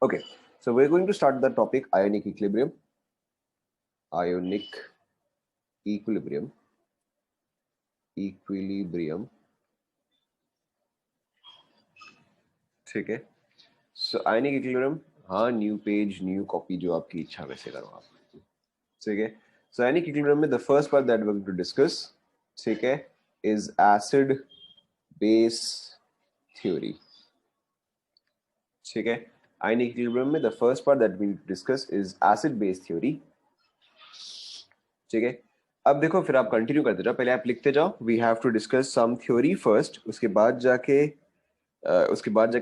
Okay, so we're going to start the topic ionic equilibrium. Ionic equilibrium. Equilibrium. ठीक है. So ionic equilibrium. हाँ, new page new copy जो आपकी इच्छा वैसे करो आप. ठीक है. So ionic equilibrium में the first part that we're going to discuss, ठीक है, is acid base theory. ठीक है. Ionic equilibrium में the first part that we discuss is acid base theory. ठीक है. अब देखो फिर आप कंटिन्यू करते जाओ, पहले आप लिखते जाओ. We have to discuss some theory first, उसके बाद जाके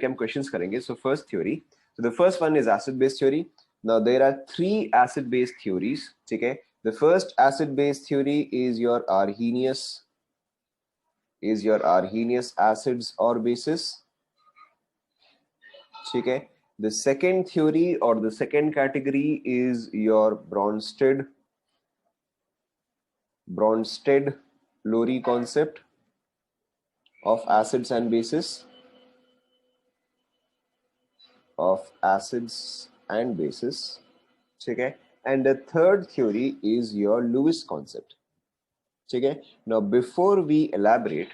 हम क्वेश्चंस करेंगे. So first theory, so the first one is acid base theory. Now there are three acid base theories. ठीक है. The first acid base theory is your Arrhenius acids or bases. ठीक है. The second theory or the second category is your Bronsted-Lowry concept of acids and bases. ठीक है. And the third theory is your Lewis concept. ठीक है. Now before we elaborate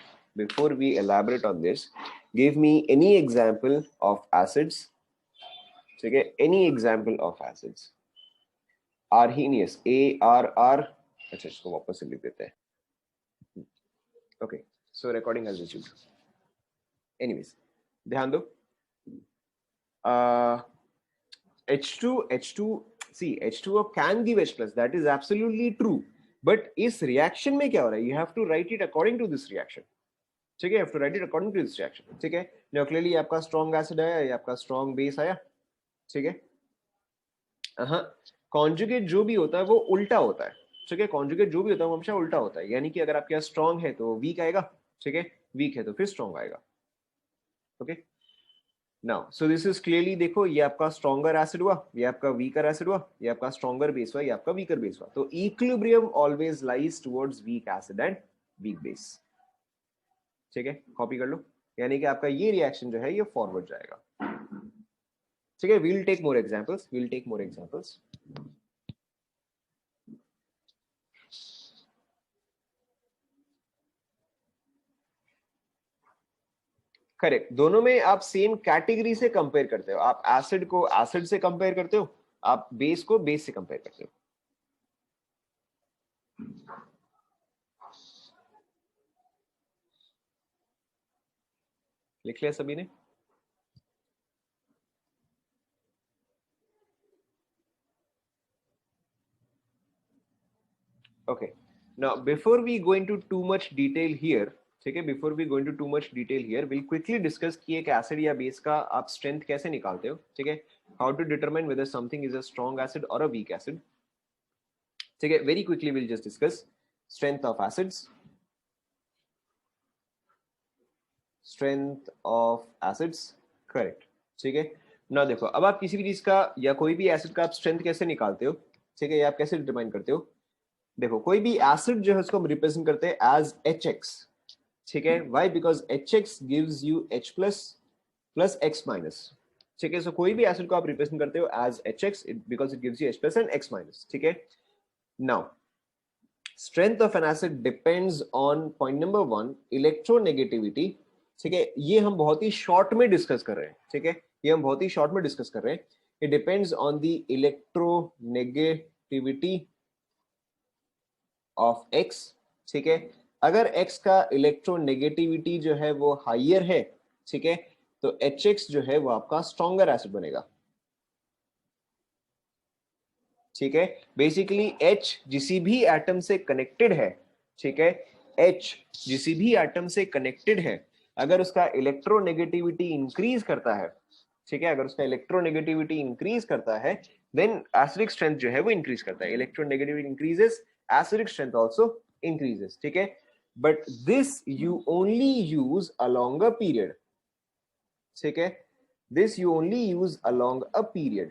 on this, give me any example of acids. ठीक है. Any example of acids. Arrhenius, ARR. अच्छा, इसको वापस से लिख देते हैं. Okay, so recording has resumed. Anyways, ध्यान दो. H2, see, H2O can give H plus, that is absolutely true. But इस reaction में क्या हो रहा है? You have to write it according to this reaction. ठीक है. You have to write it according to this reaction. ठीक है. Now clearly आपका strong acid आया, ये आपका strong base आया. ठीक है. हाँ, conjugate जो भी होता है वो उल्टा होता है. ठीक है. conjugate जो भी होता है वो हमेशा उल्टा होता है. यानी कि अगर आपके यहाँ strong है तो weak आएगा. ठीक है. weak है तो फिर strong आएगा. Okay. Now so this is clearly, देखो ये आपका स्ट्रॉन्गर एसिड हुआ, ये आपका वीकर एसिड हुआ, ये आपका स्ट्रॉन्गर बेस हुआ, ये आपका वीकर बेस हुआ. तो equilibrium always lies towards weak acid and weak base. ठीक है. कॉपी कर लो. यानी कि आपका ये रिएक्शन जो है ये फॉरवर्ड जाएगा. ठीक है. We'll take more examples. Correct. दोनों में आप सेम कैटेगरी से कंपेयर करते हो. आप एसिड को एसिड से कंपेयर करते हो, आप बेस को बेस से कंपेयर करते हो. लिख लिया सभी ने? Okay. Now, before we go into too much detail here, ठीक है, before we go into too much detail here, we'll quickly discuss कि एक acid या base का आप strength कैसे निकालते हो. ठीक है. How to determine whether something is a strong acid or a weak acid. ठीक है. Very quickly we'll just discuss strength of acids. Correct. ठीक है. Now देखो, अब आप किसी भी चीज का या कोई भी एसिड का आप स्ट्रेंथ कैसे निकालते हो. ठीक है. या आप कैसे डिटरमाइन करते हो. देखो, कोई भी एसिड जो है उसको हम रिप्रेजेंट करते हैं एज HX. ठीक है. Why? Because HX gives you H plus plus X minus. ठीक है. सो कोई भी एसिड को आप रिप्रेजेंट करते हो as HX because it gives you H plus and X minus. ठीक है. Now strength of an acid depends on point number 1, electronegativity. ठीक है. ये हम बहुत ही शॉर्ट में डिस्कस कर रहे हैं. ठीक है. ये हम बहुत ही शॉर्ट में डिस्कस कर रहे हैं. It depends on the electronegativity of X. ठीक है. अगर X का इलेक्ट्रोनेगेटिविटी जो है वो हाइयर है, ठीक है, तो HX जो है वो आपका स्ट्रॉन्गर एसिड बनेगा. ठीक है. बेसिकली H जिसी भी एटम से कनेक्टेड है, ठीक है, H जिसी भी एटम से कनेक्टेड है, अगर उसका इलेक्ट्रोनेगेटिविटी इंक्रीज करता है, ठीक है, अगर उसका इलेक्ट्रोनेगेटिविटी इंक्रीज करता है, देन एसिडिक स्ट्रेंथ जो है वो इंक्रीज करता है. Electronegativity increases, acidic strength also increases. ठीक है. but this you only use along a period. ठीक है. this you only use along a period.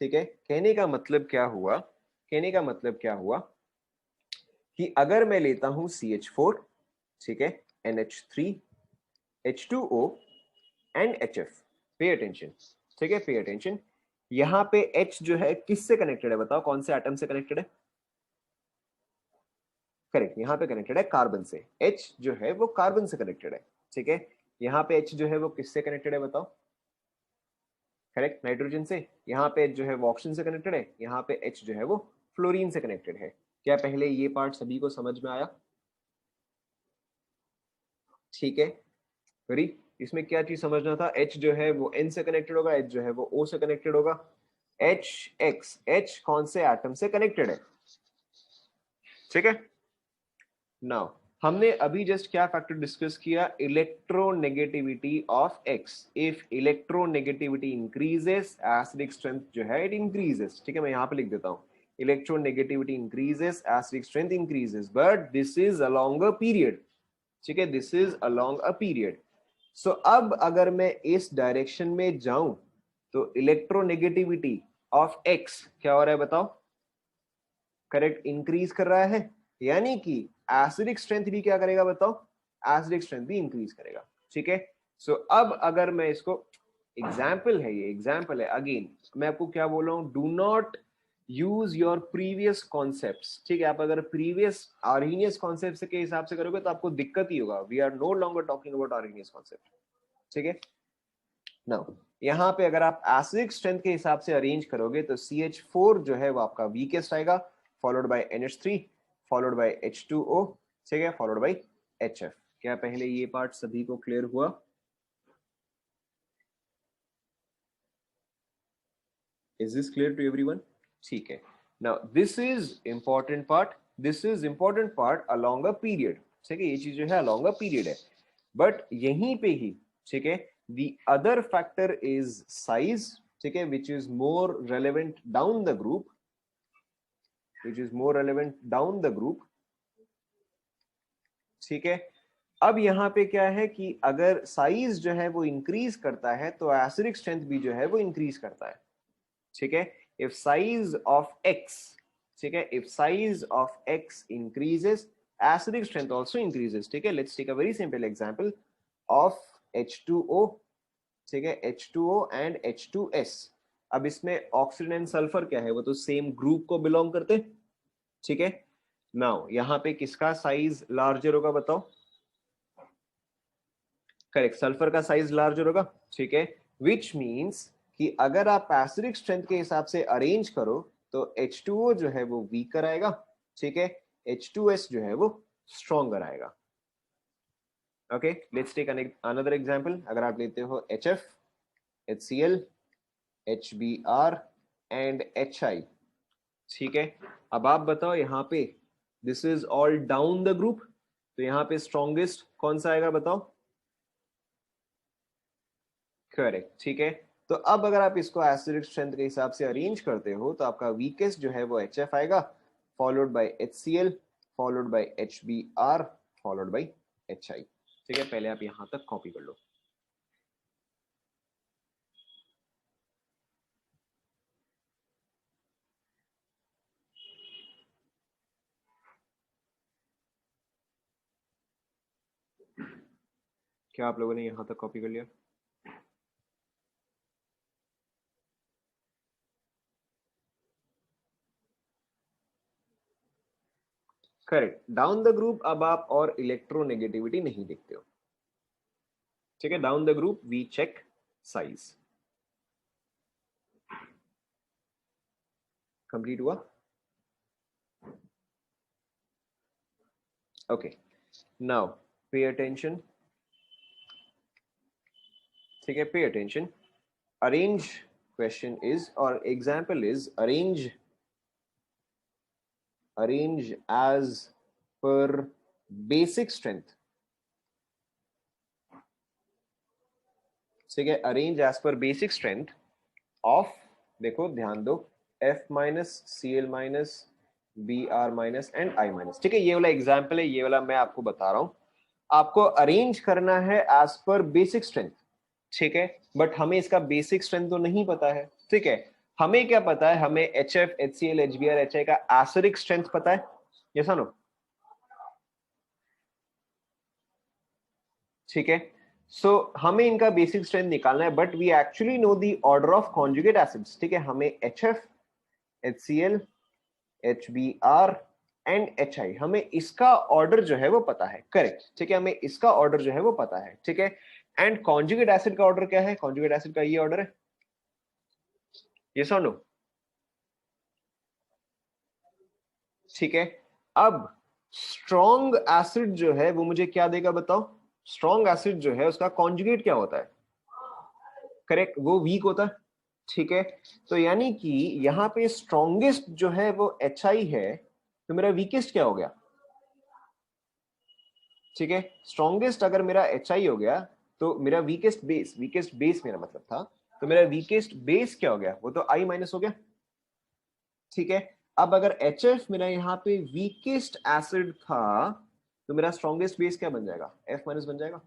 ठीक है. कहने का मतलब क्या हुआ कि अगर मैं लेता हूं CH4, ठीक है, NH3, H2O एंड HF. पे अटेंशन. ठीक है. Pay attention. यहाँ पे H जो है किससे कनेक्टेड है बताओ, कौन से एटम से कनेक्टेड है? करेक्ट, यहाँ पे कनेक्टेड है कार्बन से। H जो है वो कार्बन से कनेक्टेड है, ठीक है। यहाँ पे H जो है वो किससे कनेक्टेड है बताओ? करेक्ट, नाइट्रोजन से। यहाँ पे H जो है वो ऑक्सीजन से कनेक्टेड है, यहाँ पे H जो है वो फ्लोरीन से कनेक्टेड है। क्या पहले ये पार्ट सभी को समझ में आया? ठीक है, वेरी। इसमें क्या चीज समझना था? H जो है वो N से कनेक्टेड होगा, H जो है वो O से कनेक्टेड होगा। H कौन से एटम से कनेक्टेड है? ठीक है। नाउ हमने अभी जस्ट क्या फैक्टर डिस्कस किया? Electronegativity of X। If electronegativity increases, acidic strength जो है इट इंक्रीजेस। ठीक है, मैं यहाँ पे लिख देता हूँ, electronegativity increases, acidic strength increases, but this is along a period. ठीक है, this is along a period. So अब अगर मैं इस डायरेक्शन में जाऊं तो इलेक्ट्रोनेगेटिविटी ऑफ X क्या हो रहा है बताओ? करेक्ट, इंक्रीज कर रहा है, यानी कि एसिडिक स्ट्रेंथ भी क्या करेगा बताओ? एसिडिक स्ट्रेंथ भी इंक्रीज करेगा। ठीक है, सो अब अगर मैं इसको, एग्जाम्पल है ये, एग्जाम्पल है, अगेन मैं आपको क्या बोल रहा हूं, do not use your previous concepts. ठीक है, आप अगर प्रीवियस आर्हीनियस कॉन्सेप्ट के हिसाब से करोगे तो आपको दिक्कत ही होगा। We are no longer talking about Arrhenius concept. ठीक है, नाउ यहाँ पे अगर आप एसिडिक स्ट्रेंथ के हिसाब से अरेंज करोगे तो CH4 जो है वो आपका वीकेस्ट आएगा, followed by NH3, followed by H2O, ठीक है, फॉलोड बाय HF। क्या पहले ये पार्ट सभी को क्लियर हुआ? Is this clear to everyone? ठीक है, now this is important part, this is important part along a period. ठीक है, ये चीज जो है अलोंग अ पीरियड है, बट यहीं पे ही, ठीक है, the other factor is size, ठीक है, which is more relevant down the group, which is more relevant down the group। ठीक है, अब यहाँ पे क्या है कि अगर साइज जो है वो इंक्रीज करता है तो एसिडिक स्ट्रेंथ भी जो है वो इंक्रीज करता है। ठीक है, इफ साइज ऑफ X, ठीक है, if size of X increases, acidic strength also increases। ठीक है, let's take a very simple example of H2O, ठीक है, H2O एंड H2S। अब इसमें ऑक्सीजन एंड सल्फर क्या है, वो तो सेम ग्रुप को बिलोंग करते। ठीक है, नाउ यहाँ पे किसका साइज लार्जर होगा बताओ? करेक्ट, सल्फर का साइज लार्जर होगा। ठीक है, विच मीन्स कि अगर आप एसिडिक स्ट्रेंथ के हिसाब से अरेंज करो तो H2O जो है वो वीकर आएगा, ठीक है, H2S जो है वो स्ट्रॉन्गर आएगा। Okay, let's take another example. अगर आप लेते हो HF, HCl, HBr and HI। ठीक है, अब आप बताओ यहाँ पे this is all down the group, तो यहाँ पे स्ट्रॉन्गेस्ट कौन सा आएगा बताओ? करेक्ट, ठीक है। तो अब अगर आप इसको एसिडिक स्ट्रेंथ के हिसाब से अरेंज करते हो तो आपका वीकेस्ट जो है वो HF आएगा, followed by HCl, followed by HBr, followed by HI। ठीक है, पहले आप यहां तक कॉपी कर लो। क्या आप लोगों ने यहां तक कॉपी कर लिया? करेक्ट, डाउन द ग्रुप अब आप और इलेक्ट्रोनेगेटिविटी नहीं देखते हो। ठीक है, down the group we check size. Complete हुआ? Okay, now pay attention. ठीक है, pay attention. arrange question is, or example is, arrange as per basic strength। ठीक है, अरेंज एज पर बेसिक स्ट्रेंथ ऑफ, देखो ध्यान दो, F minus, Cl minus, Br minus and I minus. ठीक है, ये वाला एग्जाम्पल है, ये वाला मैं आपको बता रहा हूं, आपको अरेंज करना है एज पर बेसिक स्ट्रेंथ। ठीक है, बट हमें इसका बेसिक स्ट्रेंथ तो नहीं पता है। ठीक है, हमें क्या पता है? हमें HF, HCl, HBr, HI का एसिडिक स्ट्रेंथ पता है, यस और नो? ठीक है, सो हमें इनका बेसिक स्ट्रेंथ निकालना है, but we actually know the order of conjugate acids, ठीक है। हमें HF, HCl, HBr and HI, हमें इसका ऑर्डर जो है वो पता है, करेक्ट, ठीक है। हमें इसका ऑर्डर जो है वो पता है, ठीक है। एंड कॉन्जुगेट एसिड का ऑर्डर क्या है? कॉन्जुगेट एसिड का ये ऑर्डर है, यस और नो, ठीक है। अब स्ट्रॉन्ग एसिड जो है वो मुझे क्या देगा बताओ? स्ट्रॉन्ग एसिड जो है उसका कॉन्जुगेट क्या होता है? करेक्ट, वो वीक होता है, ठीक है। तो यानी कि यहाँ पे स्ट्रॉन्गेस्ट जो है वो HI है, तो मेरा वीकेस्ट क्या हो गया? ठीक है, स्ट्रॉन्गेस्ट अगर मेरा HI हो गया तो मेरा वीकेस्ट बेस मेरा मतलब था, तो मेरा वीकेस्ट बेस क्या हो गया? वो तो I माइनस हो गया, ठीक है। अब अगर HF मेरा यहाँ पे वीकेस्ट एसिड था, तो मेरा स्ट्रॉन्गेस्ट बेस क्या बन जाएगा? F माइनस बन जाएगा,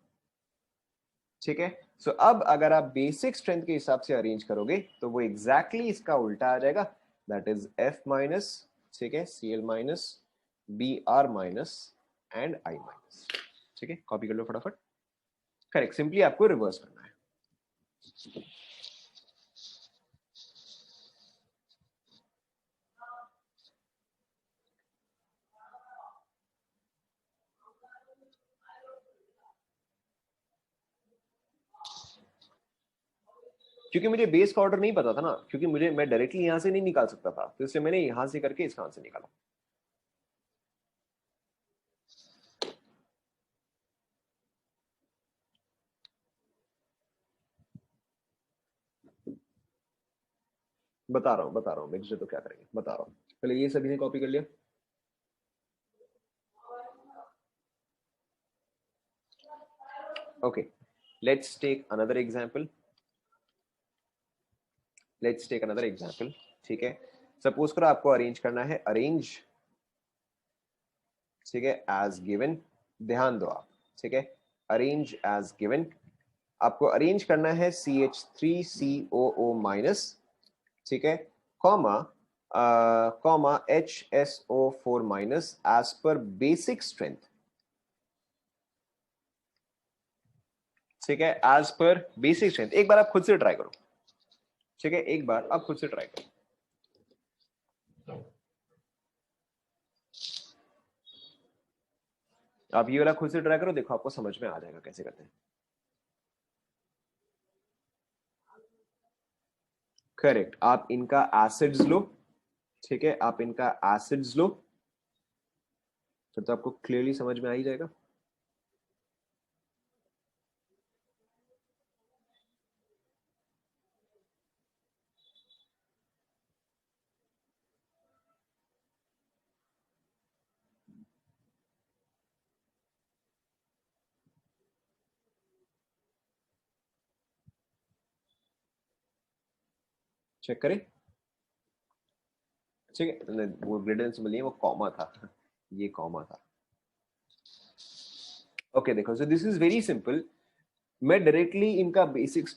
ठीक है। सो अब अगर आप बेसिक स्ट्रेंथ के हिसाब से अरेंज करोगे तो वो एग्जैक्टली इसका उल्टा आ जाएगा, दैट इज F माइनस, ठीक है, Cl minus, Br minus and I minus, ठीक है। कॉपी कर लो फटाफट, करेक्ट, सिंपली आपको रिवर्स करना है। क्योंकि मुझे बेस का ऑर्डर नहीं पता था ना, क्योंकि मैं डायरेक्टली यहां से नहीं निकाल सकता था, तो इसलिए मैंने यहां से करके इसका आंसर निकाला। बता रहा हूँ नेक्स्ट तो क्या करेंगे, बता रहा हूँ। पहले ये सभी ने कॉपी कर लिया, okay. Let's take another example, ठीक है। सपोज करो आपको अरेंज करना है, अरेंज, ठीक है, एज गिवन, ध्यान दो आप, ठीक है। अरेंज एज गिवन, आपको अरेंज करना है CH3COO माइनस, ठीक है, कॉमा HSO4 माइनस एज पर बेसिक स्ट्रेंथ, ठीक है, एज पर बेसिक स्ट्रेंथ। एक बार आप खुद से ट्राई करो, ठीक है, एक बार आप खुद से ट्राई करो। आप ये वाला खुद से ट्राई करो, देखो आपको समझ में आ जाएगा कैसे करते हैं। करेक्ट, आप इनका एसिड्स लो, ठीक है, आप इनका एसिड्स लो, फिर तो आपको क्लियरली समझ में आ ही जाएगा। चेक करें, ठीक है, वो ग्रेडेंट सिंबल नहीं है, वो कॉमा था, ये कॉमा था। ओके देखो, सो दिस इज वेरी सिंपल। मैं डायरेक्टली इनका बेसिक्स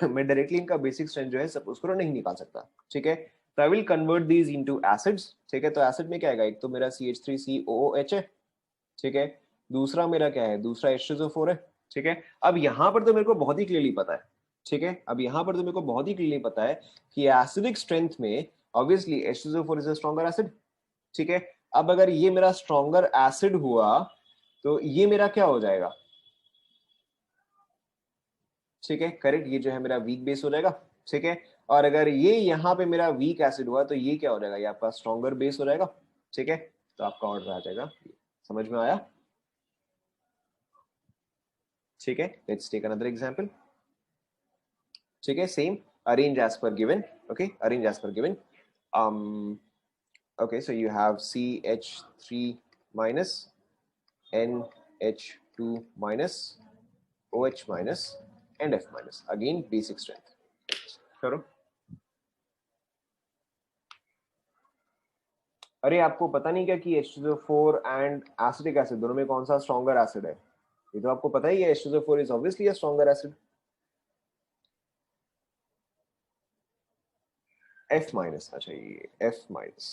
मैं डायरेक्टली इनका बेसिक स्ट्रेंथ जो है सपोज करो नहीं निकाल सकता, ठीक है। तो I will convert these into acids, ठीक है। तो एसिड में क्या आएगा? एक तो मेरा CH3COOH है, ठीक है। दूसरा मेरा क्या है? दूसरा H2SO4 है, ठीक है। अब यहां पर तो मेरे को बहुत ही क्लियरली पता है, ठीक है। अब यहां पर तो मेरे को बहुत ही क्लियरली पता है कि एसिडिक स्ट्रेंथ में obviously H2SO4 is a stronger acid, ठीक है। अब अगर ये मेरा स्ट्रॉन्गर एसिड हुआ तो ये मेरा क्या हो जाएगा? ठीक है, करेक्ट, ये जो है मेरा वीक बेस हो जाएगा, ठीक है। और अगर ये यहाँ पे मेरा वीक एसिड हुआ तो ये क्या हो जाएगा? ये आपका स्ट्रॉन्गर बेस हो जाएगा, ठीक है। तो आपका ऑर्डर आ जाएगा, समझ में आया? ठीक है, लेट्स टेक अनदर एग्जांपल, ठीक है। सेम, अरेंज एज पर गिवन, ओके, अरेंज एज पर given. Okay, so you have CH3 minus, NH2 minus, OH minus and F minus, again basic strength करो। अरे आपको पता नहीं क्या कि H2SO4 एंड एसिटिक एसिड दोनों में कौन सा स्ट्रॉन्गर एसिड है? ये तो आपको पता ही है, H2SO4 is obviously a stronger acid. F minus, अच्छा ये F माइनस,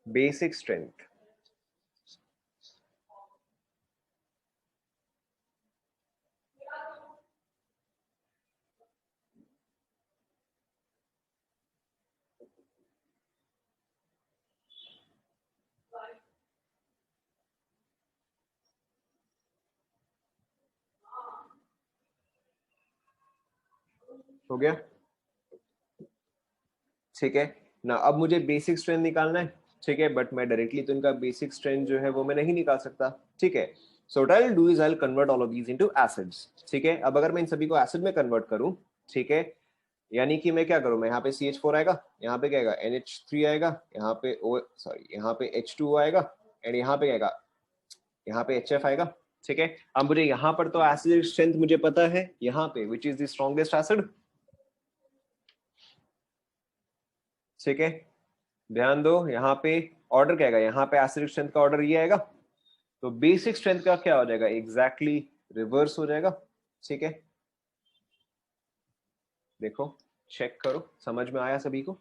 बेसिक स्ट्रेंथ। हो गया, ठीक है ना। अब मुझे बेसिक स्ट्रेंथ निकालना है, ठीक है, बट मैं डायरेक्टली तो इनका बेसिक स्ट्रेंथ जो है वो मैं नहीं निकाल सकता, ठीक है। So what I will do is I will convert all of these into acids, ठीक है। अब अगर मैं इन सभी को एसिड में कन्वर्ट करूं, ठीक है, यानी कि मैं क्या करूं, मैं यहाँ पे CH4 आएगा, यहाँ पे क्या आएगा NH3 आएगा, यहाँ पे O सॉरी यहाँ पे H2O आएगा, एंड यहाँ पे क्या आएगा, यहाँ पे HF आएगा, ठीक है। अब मुझे यहाँ पर तो एसिड स्ट्रेंथ मुझे पता है, यहाँ पे which is the strongest acid, ठीक है। ध्यान दो यहाँ पे ऑर्डर क्या आएगा, यहाँ पे एसिडिक स्ट्रेंथ का ऑर्डर ये आएगा, तो बेसिक स्ट्रेंथ का क्या हो जाएगा, एग्जैक्टली रिवर्स हो जाएगा, ठीक है। देखो चेक करो, समझ में आया सभी को?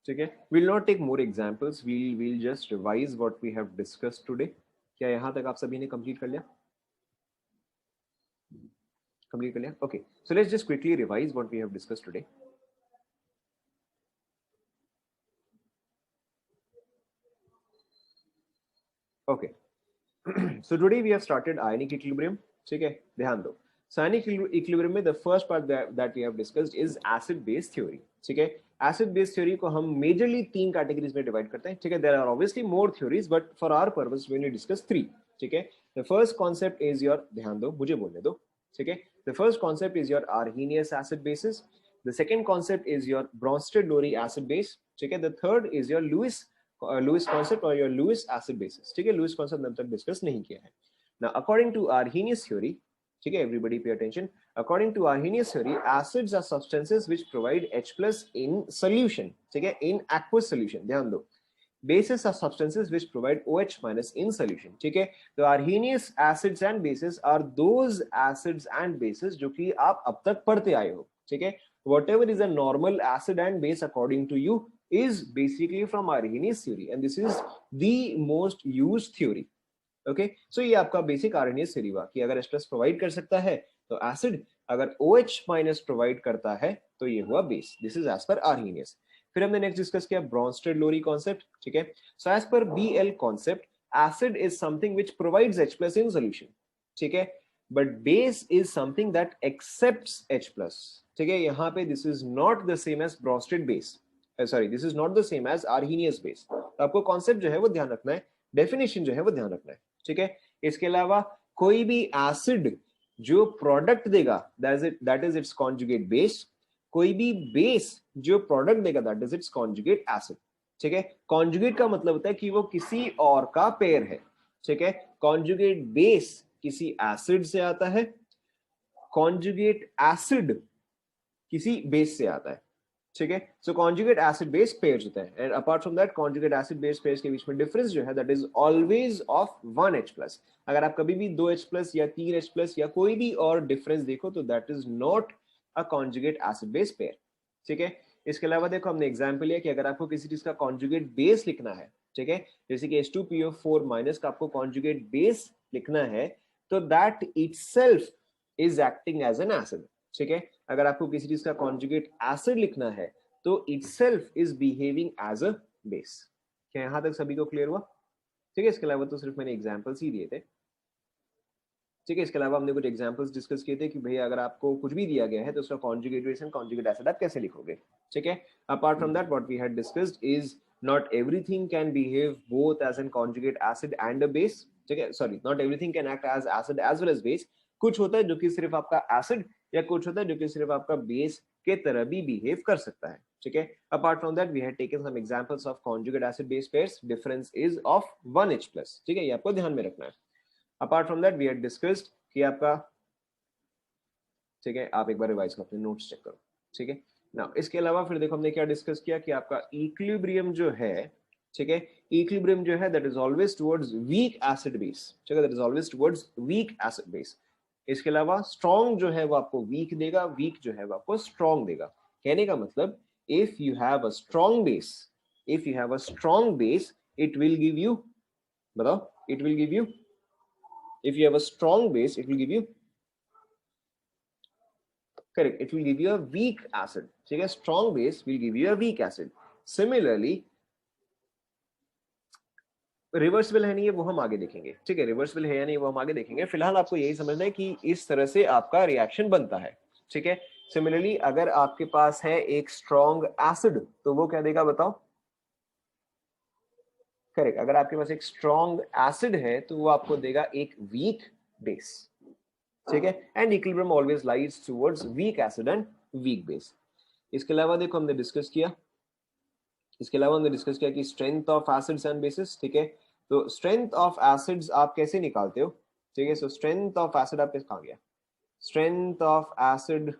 ठीक है, will not take more examples, we'll just revise what we have discussed today. क्या यहाँ तक आप सभी ने कंप्लीट कर लिया? कंप्लीट कर लिया, okay. So let's just quickly revise what we have discussed today. Okay, so today we have started ionic equilibrium, ठीक है। ध्यान दो, ionic equilibrium में the first part that we have discussed is acid base theory, ठीक है। acid base theory को हम majorly तीन categories में divide करते हैं, ठीक है। there are obviously more theories but for our purpose we will discuss three, ठीक है। the first concept is your, ध्यान दो मुझे बोलने दो, ठीक है। the first concept is your Arrhenius acid bases, the second concept is your Bronsted-Lowry acid base, ठीक है। the third is your Lewis concept और your Lewis acid basis, ठीक है। Lewis concept हम तक डिस्कस नहीं किया है। Now according to Arrhenius theory, ठीक है, everybody pay attention, according to Arrhenius theory acids are substances which provide H plus in solution, ठीक है, in aqueous solution। ध्यान दो, bases are substances which provide OH minus in solution, ठीक है। तो Arrhenius acids and bases are those acids and bases जो कि आप अब तक पढ़ते आए हो, ठीक है। whatever is a normal acid and base according to you is basically from Arrhenius theory and this is the most used theory, okay. So ये आपका बेसिक Arrhenius theory हुआ कि अगर H+ प्रोवाइड कर सकता है तो एसिड, अगर OH माइनस प्रोवाइड करता है तो ये हुआ बेस। दिस इज एज पर Arrhenius। फिर हमने नेक्स्ट डिस्कस किया Bronsted-Lowry कॉन्सेप्ट, ठीक है। सो एज पर BL concept acid is something which provides H+ in solution, ठीक है, but base is something that accepts H+, ठीक है। यहाँ पे this is not the same as Bronsted base, sorry this is not the same as Arrhenius base. तो आपको concept जो है वो ध्यान रखना है, डेफिनेशन जो है वो ध्यान रखना है, ठीक है। इसके अलावा कोई भी एसिड जो प्रोडक्ट देगा that is it's conjugate base, कोई भी बेस जो प्रोडक्ट देगा that is it's conjugate acid, ठीक है। कॉन्जुगेट का मतलब होता है कि वो किसी और का पेयर है, ठीक है। कॉन्जुगेट बेस किसी एसिड से आता है, कॉन्जुगेट एसिड किसी बेस से आता है, ठीक है। सो कॉन्जुगेट एसिड बेस पेयर्स होते हैं and apart from that conjugate acid base pairs के बीच में डिफरेंस जो है that is always of 1H+। अगर आप कभी भी 2H+ या 3H+ या कोई भी और डिफरेंस देखो तो that is not a conjugate acid base pair, ठीक है। इसके अलावा देखो हमने एग्जांपल लिया कि अगर आपको किसी चीज का कॉन्जुगेट बेस लिखना है, ठीक है, जैसे कि H2PO4 माइनस का आपको कॉन्जुगेट बेस लिखना है तो that itself is acting as an acid, ठीक है। अगर आपको किसी चीज का कॉन्जुगेट एसिड लिखना है तो itself is behaving as a base. क्या यहां तक सभी को क्लियर हुआ? ठीक है, इसके अलावा तो सिर्फ मैंने एग्जांपल्स ही दिए थे, ठीक है। इसके अलावा हमने कुछ एग्जांपल्स डिस्कस किए थे कि भैया अगर आपको कुछ भी दिया गया है तो उसका कॉन्जुगेट कॉन्जुगेट एसिड आप कैसे लिखोगे, ठीक है। Apart from that what we had discussed is not everything can behave both as an conjugate acid and a base, ठीक है, sorry not everything can act as acid as well as base. कुछ होता है जो कि सिर्फ आपका acid या कुछ होता है जो कि सिर्फ आपका बेस के तरह भी बिहेव कर सकता है, ठीक है। Apart from that we had taken some examples of conjugate acid base pairs, difference is of 1H+, ठीक है, ये आपको ध्यान में रखना है। Apart from that we had discussed कि आपका, ठीक है, आप एक बार रिवाइज करो, अपने नोट्स चेक करो, ठीक है ना। इसके अलावा फिर देखो हमने क्या डिस्कस किया कि आपका इक्विलिब्रियम जो है, ठीक है, इक्विलिब्रियम जो है that is always towards weak acid base, ठीक है, that is always towards weak acid base. इसके अलावा स्ट्रॉन्ग जो है वो आपको वीक देगा, वीक जो है वो आपको स्ट्रॉन्ग देगा। कहने का मतलब if you have a strong base, if you have a strong base it will give you, बताओ, it will give you, if you have a strong base it will give you, correct, it will give you a weak acid, ठीक है, strong base will give you a weak acid. Similarly reversible है नहीं है वो हम आगे देखेंगे, ठीक है, रिवर्सिबल है या नहीं वो हम आगे देखेंगे, फिलहाल आपको यही समझना है कि इस तरह से आपका रिएक्शन बनता है, ठीक है। सिमिलरली अगर आपके पास है एक स्ट्रॉन्ग एसिड तो वो क्या देगा बताओ, करेक्ट, अगर आपके पास एक स्ट्रॉन्ग एसिड है तो वो आपको देगा एक वीक बेस, ठीक है, and equilibrium always lies towards weak acid and weak base. इसके अलावा देखो हमने डिस्कस किया, इसके अलावा हमने डिस्कस किया कि strength of acids and bases, ठीक है, तो स्ट्रेंथ ऑफ एसिड्स आप कैसे निकालते हो, ठीक है, सो स्ट्रेंथ ऑफ एसिड आप कहाँ गया, स्ट्रेंथ ऑफ एसिड,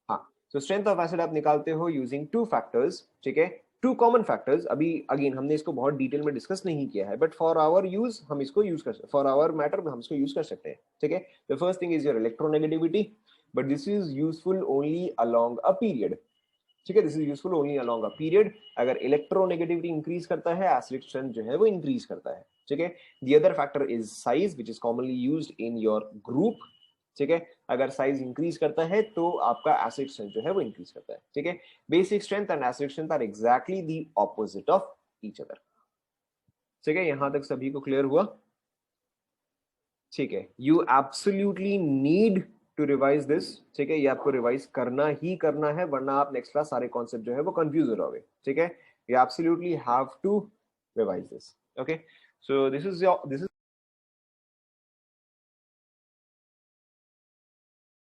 हाँ, तो स्ट्रेंथ ऑफ एसिड आप निकालते हो यूजिंग टू फैक्टर्स, ठीक है, टू कॉमन फैक्टर्स। अभी अगेन हमने इसको बहुत डिटेल में डिस्कस नहीं किया है, बट फॉर आवर यूज हम इसको यूज कर, फॉर आवर मैटर हम इसको यूज कर सकते हैं, ठीक है। The first thing is your electronegativity, but this is useful only along a period, ठीक है, this is useful only along a period. अगर इलेक्ट्रोनेगेटिविटी इंक्रीज करता है एसिडिक स्ट्रेंथ जो है वो इंक्रीज करता है, ठीक है। The other factor is size which is commonly used in your group, ठीक है, अगर साइज इंक्रीज करता है तो आपका एसिड स्ट्रेंथ जो है वो इंक्रीज करता है, ठीक है। Basic strength and acid strength are exactly the opposite of each other, ठीक है, यहां तक सभी को क्लियर हुआ, ठीक है। You absolutely need to revise this, ठीक है, ये आपको रिवाइज करना ही करना है, वरना आप नेक्स्ट क्लास सारे कॉन्सेप्ट जो है वो कंफ्यूज हो रहोगे, ठीक है। You absolutely have to revise this, okay. So this is